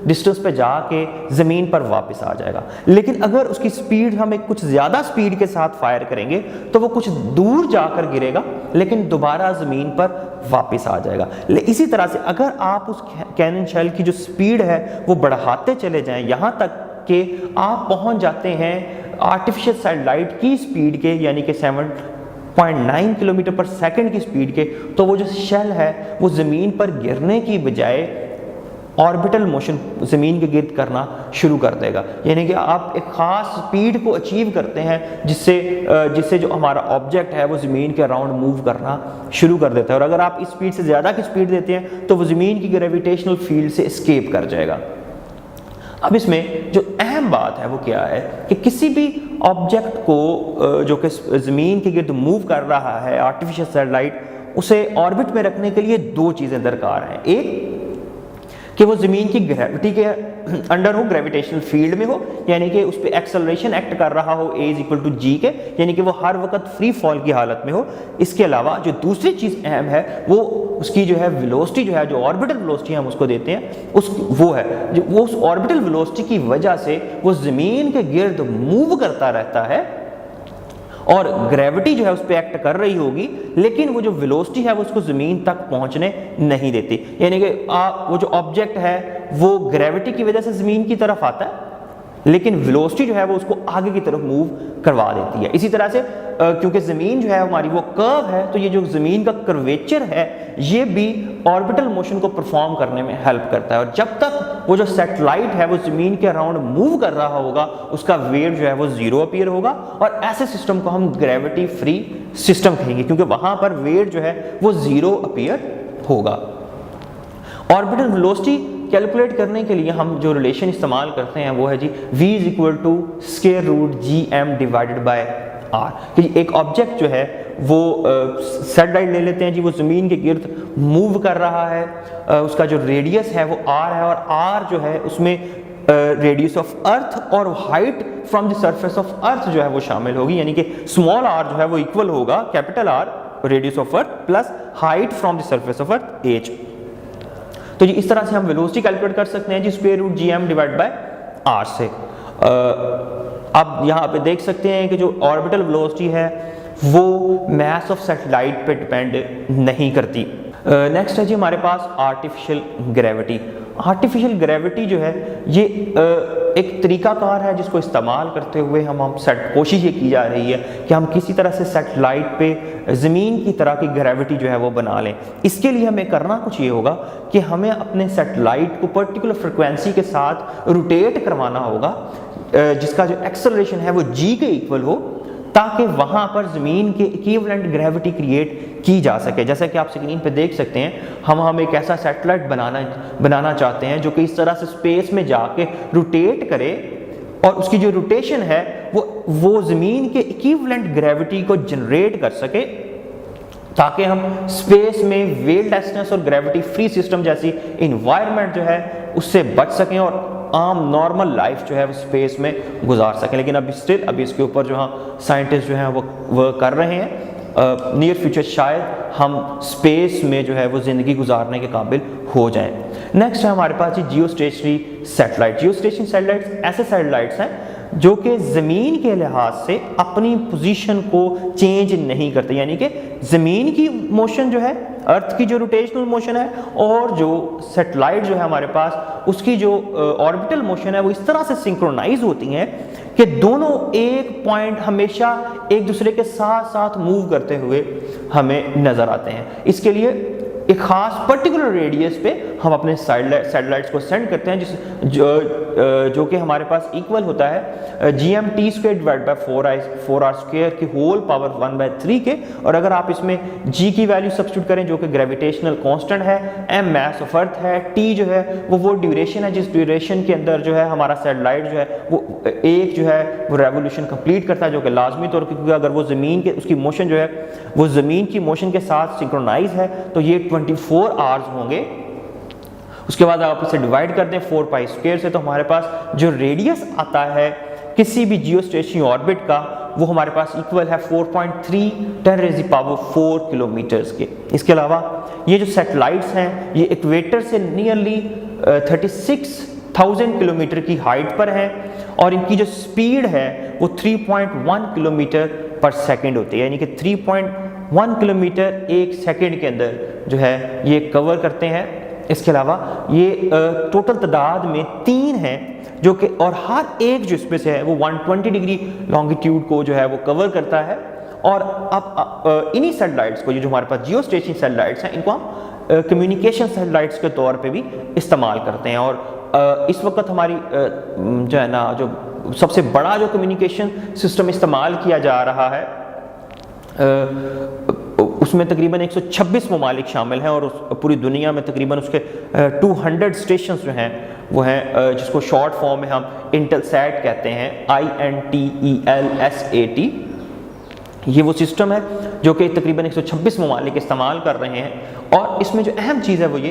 डिस्टेंस पे जाके ज़मीन पर वापस आ जाएगा। लेकिन अगर उसकी स्पीड हम एक कुछ ज़्यादा स्पीड के साथ फायर करेंगे तो वो कुछ दूर जाकर गिरेगा लेकिन दोबारा ज़मीन पर वापस आ जाएगा। इसी तरह से अगर आप उस कैनन शेल की जो स्पीड है वो बढ़ाते चले जाएं यहाँ तक कि आप पहुँच जाते हैं आर्टिफिशियल सैटेलाइट की स्पीड के, यानी कि 7.9 किलोमीटर पर सेकंड की स्पीड के, तो वो जो शेल है वो ज़मीन पर गिरने की बजाय ऑर्बिटल मोशन ज़मीन के गिर्द करना शुरू कर देगा। यानी कि आप एक ख़ास स्पीड को अचीव करते हैं जिससे जो हमारा ऑब्जेक्ट है वो ज़मीन के अराउंड मूव करना शुरू कर देता है। और अगर आप इस स्पीड से ज़्यादा की स्पीड देते हैं तो वो ज़मीन की ग्रेविटेशनल फील्ड से एस्केप कर जाएगा। अब इसमें जो अहम बात है वो क्या है कि किसी भी ऑब्जेक्ट को जो कि ज़मीन के गिर्द मूव कर रहा है आर्टिफिशियल सैटेलाइट, उसे ऑर्बिट में रखने के लिए 2 चीज़ें दरकार हैं। एक कि वो ज़मीन की ग्रेविटी के अंडर हो, ग्रेविटेशनल फील्ड में हो, यानी कि उस पर एक्सेलरेशन एक्ट कर रहा हो a = g के, यानी कि वो हर वक्त फ्री फॉल की हालत में हो। इसके अलावा जो दूसरी चीज़ अहम है वो उसकी जो है वेलोसिटी जो है, जो ऑर्बिटल वेलोसिटी हम उसको देते हैं, वो है जो वो उस ऑर्बिटल वेलोसिटी की वजह से वो ज़मीन के गिर्द मूव करता रहता है और ग्रेविटी जो है उस पर एक्ट कर रही होगी, लेकिन वो जो वेलोसिटी है वो उसको ज़मीन तक पहुंचने नहीं देती। यानी कि वो जो ऑब्जेक्ट है वो ग्रेविटी की वजह से ज़मीन की तरफ आता है, लेकिन वेलोसिटी जो है वो उसको आगे की तरफ मूव करवा देती है। इसी तरह से क्योंकि ज़मीन जो है हमारी वो कर्व है, तो ये जो ज़मीन का कर्वेचर है ये भी ऑर्बिटल मोशन को परफॉर्म करने में हेल्प करता है। और जब तक वो जो सैटेलाइट है वो ज़मीन के अराउंड मूव कर रहा होगा, उसका वेट जो है वो ज़ीरो अपीयर होगा, और ऐसे सिस्टम को हम ग्रेविटी फ्री सिस्टम कहेंगे, क्योंकि वहाँ पर वेट जो है वो ज़ीरो अपीयर होगा। ऑर्बिटल वेलोसिटी कैलकुलेट करने के लिए हम जो रिलेशन इस्तेमाल करते हैं वो है जी v = (√gm/r)। कि एक ऑब्जेक्ट जो है वो सैटेलाइट ले लेते हैं जी, वो ज़मीन के गिर्द मूव कर रहा है, उसका जो रेडियस है वो r है, और r जो है उसमें रेडियस ऑफ अर्थ और height from the surface of earth जो है वो शामिल होगी, यानी कि स्मॉल r जो है वो इक्वल होगा capital R radius of earth plus height from the surface of earth h। तो जी इस तरह से हम वेलोसिटी कैलकुलेट कर सकते हैं जी √gm/r से। अब यहाँ पे देख सकते हैं कि जो ऑर्बिटल वेलोसिटी है वो मास ऑफ सैटेलाइट पे डिपेंड नहीं करती। नेक्स्ट है जी हमारे पास आर्टिफिशियल ग्रेविटी। आर्टिफिशियल ग्रेविटी जो है ये एक तरीकाकार है जिसको इस्तेमाल करते हुए हम कोशिश ये की जा रही है कि हम किसी तरह से सैटेलाइट पे ज़मीन की तरह की ग्रेविटी जो है वो बना लें। इसके लिए हमें करना कुछ ये होगा कि हमें अपने सैटेलाइट को पर्टिकुलर फ्रिक्वेंसी के साथ रोटेट करवाना होगा, जिसका जो एक्सेलरेशन है वो g के इक्वल हो, ताकि वहाँ पर ज़मीन के इक्विवेलेंट ग्रेविटी क्रिएट की जा सके। जैसा कि आप स्क्रीन पे देख सकते हैं, हम एक ऐसा सैटेलाइट बनाना चाहते हैं जो कि इस तरह से स्पेस में जाके रोटेट करे, और उसकी जो रोटेशन है वो ज़मीन के इक्विवेलेंट ग्रेविटी को जनरेट कर सके, ताकि हम स्पेस में वेटलेसनेस और ग्रेविटी फ्री सिस्टम जैसी इन्वायरमेंट जो है उससे बच सकें और आम नॉर्मल लाइफ जो है वो स्पेस में गुजार सकें। लेकिन अभी इसके ऊपर जो हाँ साइंटिस्ट जो हैं वो कर रहे हैं। नियर फ्यूचर शायद हम स्पेस में जो है वो ज़िंदगी गुजारने के काबिल हो जाएं। नेक्स्ट है हमारे पास जी geostationary satellite. Geostationary satellites ऐसे सैटेलाइट्स हैं जो कि ज़मीन के लिहाज से अपनी पोजीशन को चेंज नहीं करते, यानी कि ज़मीन की मोशन जो है, अर्थ की जो रोटेशनल मोशन है, और जो सैटेलाइट जो है हमारे पास उसकी जो ऑर्बिटल मोशन है वो इस तरह से सिंक्रोनाइज होती हैं कि दोनों एक पॉइंट हमेशा एक दूसरे के साथ साथ मूव करते हुए हमें नज़र आते हैं। इसके लिए एक ख़ास पर्टिकुलर रेडियस पे हम अपने सैटेलाइट्स को सेंड करते हैं, जो कि हमारे पास इक्वल होता है gmt²/4r² की होल पावर 1/3 के। और अगर आप इसमें g की वैल्यू सब्स्टिट्यूट करें जो कि ग्रेविटेशनल कांस्टेंट है, m मास ऑफ अर्थ है, t जो है वो ड्यूरेशन है जिस ड्यूरेशन के अंदर जो है हमारा सैटेलाइट जो है वो एक जो है वो रेवोल्यूशन कंप्लीट करता है, जो कि लाजमी तौर पर, क्योंकि अगर वो ज़मीन के उसकी मोशन जो है वो ज़मीन की मोशन के साथ सिंक्रोनाइज है तो ये 24 आवर्स होंगे। उसके बाद आप इसे डिवाइड कर दें 4π² से, तो हमारे पास जो रेडियस आता है किसी भी जियो स्टेशनरी ऑर्बिट का वो हमारे पास इक्वल है 4.3 10⁴ किलोमीटर्स के। इसके अलावा ये जो सैटेलाइट्स हैं ये इक्वेटर से नियरली 36,000 किलोमीटर की हाइट पर हैं, और इनकी जो स्पीड है वो 3.1 किलोमीटर पर सेकेंड होती है, यानी कि 3.1 किलोमीटर एक सेकेंड के अंदर जो है ये कवर करते हैं। इसके अलावा ये टोटल तादाद में 3 हैं जो कि, और हर एक जो इसमें से है वो 120 डिग्री लॉन्गिट्यूड को जो है वो कवर करता है। और अब इन्हीं सैटेलाइट्स को, ये जो हमारे पास जियो स्टेशनरी सैटेलाइट्स हैं, इनको हम कम्युनिकेशन सैटेलाइट्स के तौर पे भी इस्तेमाल करते हैं। और इस वक्त हमारी जो है ना जो सबसे बड़ा जो कम्युनिकेशन सिस्टम इस्तेमाल किया जा रहा है उसमें तकरीबन 126 ममालिक शामिल हैं, और पूरी दुनिया में तकरीबन उसके 200 स्टेशन जो हैं वो हैं, जिसको शॉर्ट फॉर्म में हम इंटेलसैट कहते हैं, INTELSAT। ये वो सिस्टम है जो कि तकरीबन 126 ममालिक इस्तेमाल कर रहे हैं। और इसमें जो अहम चीज़ है वो ये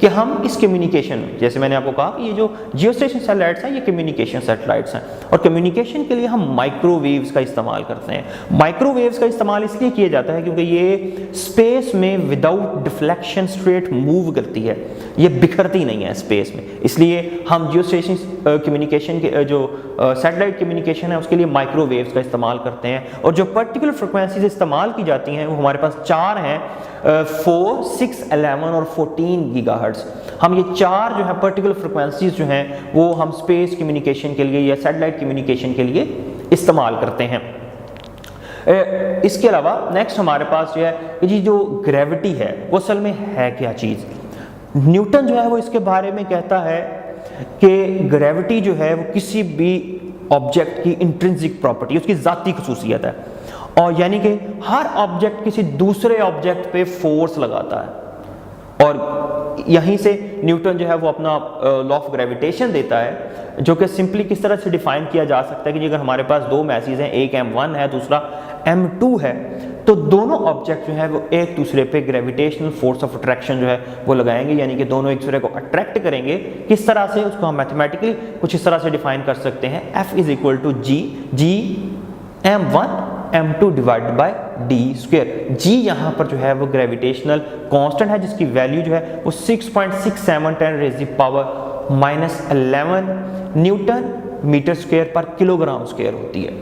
कि हम इस कम्युनिकेशन, जैसे मैंने आपको कहा कि ये जो जियोस्टेशन सैटेलाइट्स हैं ये कम्युनिकेशन सैटेलाइट्स हैं, और कम्युनिकेशन के लिए हम माइक्रोवेव्स का इस्तेमाल करते हैं। माइक्रोवेव्स का इस्तेमाल इसलिए किया जाता है क्योंकि ये स्पेस में विदाउट डिफ्लेक्शन स्ट्रेट मूव करती है, ये बिखरती नहीं है स्पेस में, इसलिए हम जियोस्टेशन कम्युनिकेशन के जो सैटेलाइट कम्युनिकेशन है उसके लिए माइक्रोवेव्स का इस्तेमाल करते हैं। और जो पर्टिकुलर फ्रिक्वेंसीज इस्तेमाल की जाती हैं वो हमारे पास 4 हैं, 4, 6, 11 और 14 गीगाहर्ट्ज़। हम ये 4 जो है पर्टिकुलर फ्रिक्वेंसीज जो हैं वो हम स्पेस कम्युनिकेशन के लिए या सैटेलाइट कम्युनिकेशन के लिए इस्तेमाल करते हैं। इसके अलावा नेक्स्ट हमारे पास जो है कि जी जो ग्रेविटी है वो असल में है क्या चीज़। न्यूटन जो है वो इसके बारे में कहता है कि ग्रेविटी जो है वो किसी भी ऑब्जेक्ट की इंट्रिंसिक प्रॉपर्टी, उसकी ज़ाती खसूसियत है, और यानी कि हर ऑब्जेक्ट किसी दूसरे ऑब्जेक्ट पे फोर्स लगाता है। और यहीं से न्यूटन जो है वो अपना लॉ ऑफ ग्रेविटेशन देता है, जो कि सिंपली किस तरह से डिफाइन किया जा सकता है कि अगर हमारे पास 2 मैसेज हैं, एक m1 है दूसरा m2 है, तो दोनों ऑब्जेक्ट जो है वो एक दूसरे पे ग्रेविटेशनल फोर्स ऑफ अट्रैक्शन जो है वो लगाएंगे, यानी कि दोनों एक दूसरे को अट्रैक्ट करेंगे। किस तरह से, उसको हम मैथमेटिकली कुछ इस तरह से डिफाइन कर सकते हैं, F = G m1 m2 divided by d square. g यहाँ पर जो है वो ग्रेविटेशनल कांस्टेंट है जिसकी वैल्यू जो है वो 6.6710⁻11 न्यूटन मीटर स्क्वायर पर किलोग्राम स्क्वायर होती है।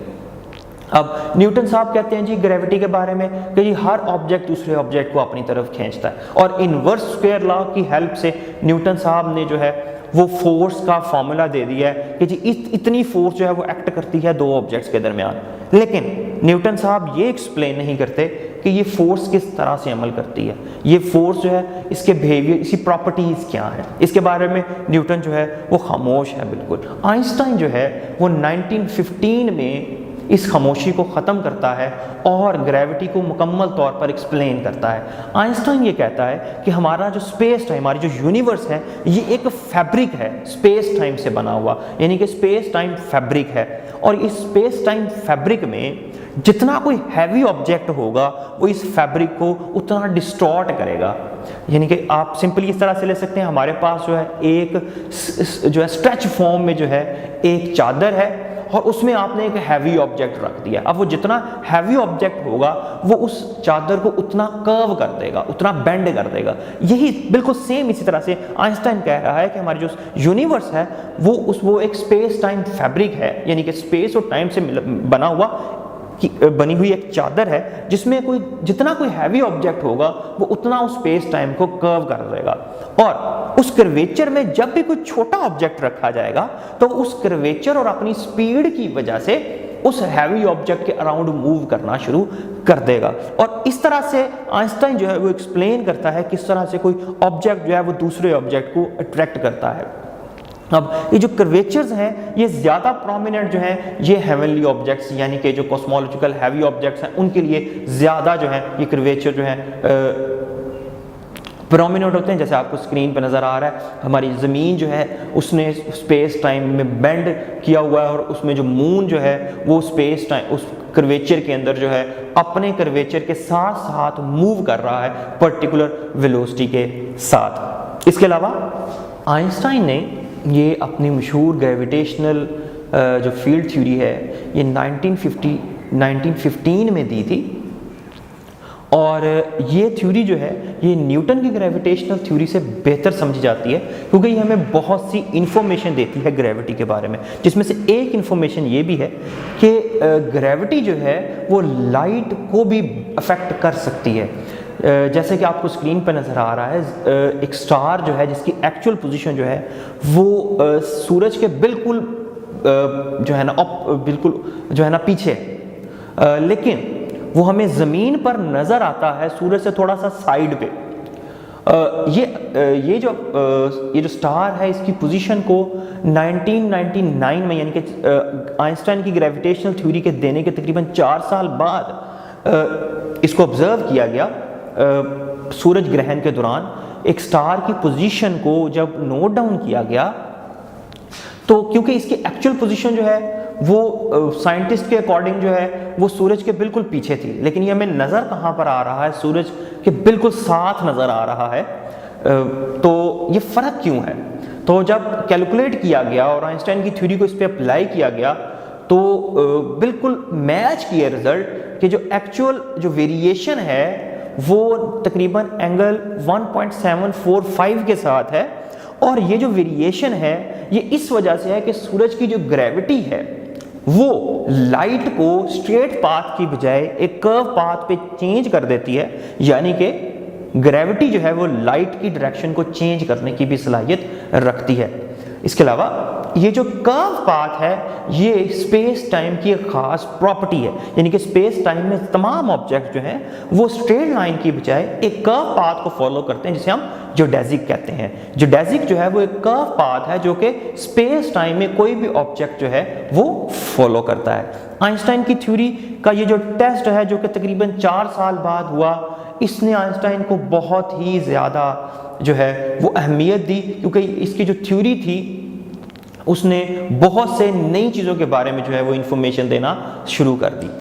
अब न्यूटन साहब कहते हैं जी ग्रेविटी के बारे में कि जी हर ऑब्जेक्ट दूसरे ऑब्जेक्ट को अपनी तरफ खींचता है, और इनवर्स स्क्वायर लॉ की हेल्प से न्यूटन साहब ने जो है वो फोर्स का फॉर्मूला दे दिया है कि जी इतनी फोर्स जो है वो एक्ट करती है 2 ऑब्जेक्ट्स के दरमियान। लेकिन न्यूटन साहब ये एक्सप्लेन नहीं करते कि ये फोर्स किस तरह से अमल करती है, ये फोर्स जो है इसके बिहेवियर, इसकी प्रॉपर्टीज़ क्या है, इसके बारे में न्यूटन जो है वो खामोश है बिल्कुल। आइंस्टाइन जो है वो 1915 में इस खामोशी को ख़त्म करता है और ग्रेविटी को मुकम्मल तौर पर एक्सप्लेन करता है। आइंस्टाइन ये कहता है कि हमारा जो स्पेस टाइम, हमारी जो यूनिवर्स है, ये एक फैब्रिक है स्पेस टाइम से बना हुआ, यानी कि स्पेस टाइम फैब्रिक है, और इस स्पेस टाइम फैब्रिक में जितना कोई हैवी ऑब्जेक्ट होगा वो इस फैब्रिक को उतना डिस्टॉर्ट करेगा। यानी कि आप सिंपली इस तरह से ले सकते हैं, हमारे पास जो है एक जो है स्ट्रेच फॉर्म में जो है एक चादर है और उसमें आपने एक हैवी ऑब्जेक्ट रख दिया। अब वो जितना हैवी ऑब्जेक्ट होगा वो उस चादर को उतना कर्व कर देगा, उतना बेंड कर देगा। यही बिल्कुल सेम इसी तरह से आइंस्टाइन कह रहा है कि हमारी जो यूनिवर्स है वो एक स्पेस टाइम फैब्रिक है, यानी कि स्पेस और टाइम से बना हुआ बनी हुई एक चादर है जिसमें जितना कोई हैवी ऑब्जेक्ट होगा वो उतना उस स्पेस टाइम को कर्व कर देगा, और उस कर्वेचर में जब भी कोई छोटा ऑब्जेक्ट रखा जाएगा तो उस कर्वेचर और अपनी स्पीड की वजह से उस हैवी ऑब्जेक्ट के अराउंड मूव करना शुरू कर देगा। और इस तरह से आइंस्टाइन जो है वो एक्सप्लेन करता है किस तरह से कोई ऑब्जेक्ट जो है वो दूसरे ऑब्जेक्ट को अट्रैक्ट करता है। अब ये जो कर्वेचर्स हैं ये ज़्यादा प्रोमिनेंट जो हैं ये हेवनली ऑब्जेक्ट्स, यानी कि जो कॉस्मोलॉजिकल हैवी ऑब्जेक्ट्स हैं उनके लिए ज़्यादा जो है ये कर्वेचर जो है प्रोमिनेंट होते हैं। जैसे आपको स्क्रीन पर नज़र आ रहा है, हमारी ज़मीन जो है उसने स्पेस टाइम में बेंड किया हुआ है, और उसमें जो मून जो है वो स्पेस टाइम उस कर्वेचर के अंदर जो है अपने कर्वेचर के साथ साथ मूव कर रहा है पर्टिकुलर वेलोसिटी के साथ। इसके अलावा आइंस्टाइन ने ये अपनी मशहूर ग्रेविटेशनल जो फील्ड थ्योरी है ये 1915 में दी थी, और ये थ्योरी जो है ये न्यूटन की ग्रेविटेशनल थ्योरी से बेहतर समझी जाती है क्योंकि ये हमें बहुत सी इंफॉर्मेशन देती है ग्रेविटी के बारे में, जिसमें से एक इंफॉर्मेशन ये भी है कि ग्रेविटी जो है वो लाइट को भी अफेक्ट कर सकती है। जैसे कि आपको स्क्रीन पर नज़र आ रहा है, एक स्टार जो है जिसकी एक्चुअल पोजीशन जो है वो सूरज के बिल्कुल जो है ना बिल्कुल जो है ना पीछे, लेकिन वो हमें ज़मीन पर नज़र आता है सूरज से थोड़ा सा साइड पे। ये जो स्टार है इसकी पोजीशन को 1999 में, यानी कि आइंस्टाइन की ग्रेविटेशनल थ्योरी के देने के तकरीबन 4 साल बाद इसको ऑब्जर्व किया गया। सूरज ग्रहण के दौरान एक स्टार की पोजीशन को जब नोट डाउन किया गया तो क्योंकि इसकी एक्चुअल पोजीशन जो है वो साइंटिस्ट के अकॉर्डिंग जो है वो सूरज के बिल्कुल पीछे थी, लेकिन ये हमें नज़र कहाँ पर आ रहा है, सूरज के बिल्कुल साथ नज़र आ रहा है। तो ये फ़र्क क्यों है? तो जब कैलकुलेट किया गया और आइंस्टाइन की थ्योरी को इस पर अप्लाई किया गया तो बिल्कुल मैच किया रिजल्ट कि जो एक्चुअल जो वेरिएशन है वो तकरीबन एंगल 1.745 के साथ है, और ये जो वेरिएशन है ये इस वजह से है कि सूरज की जो ग्रेविटी है वो लाइट को स्ट्रेट पाथ की बजाय एक कर्व पाथ पे चेंज कर देती है, यानी कि ग्रेविटी जो है वो लाइट की डायरेक्शन को चेंज करने की भी सलाहियत रखती है। इसके अलावा ये जो कर्व पाथ है ये स्पेस टाइम की एक खास प्रॉपर्टी है, यानी कि स्पेस टाइम में तमाम ऑब्जेक्ट जो हैं वो स्ट्रेट लाइन की बजाय एक कर्व पाथ को फॉलो करते हैं, जिसे हम जियोडेसिक कहते हैं। जियोडेसिक जो है वो एक कर्व पाथ है जो कि स्पेस टाइम में कोई भी ऑब्जेक्ट जो है वो फॉलो करता है। आइंस्टाइन की थ्योरी का ये जो टेस्ट है जो कि तकरीबन 4 साल बाद हुआ, इसने आइंस्टाइन को बहुत ही ज़्यादा जो है वो अहमियत दी, क्योंकि इसकी जो थ्योरी थी उसने बहुत से नई चीज़ों के बारे में जो है वो इंफॉर्मेशन देना शुरू कर दी।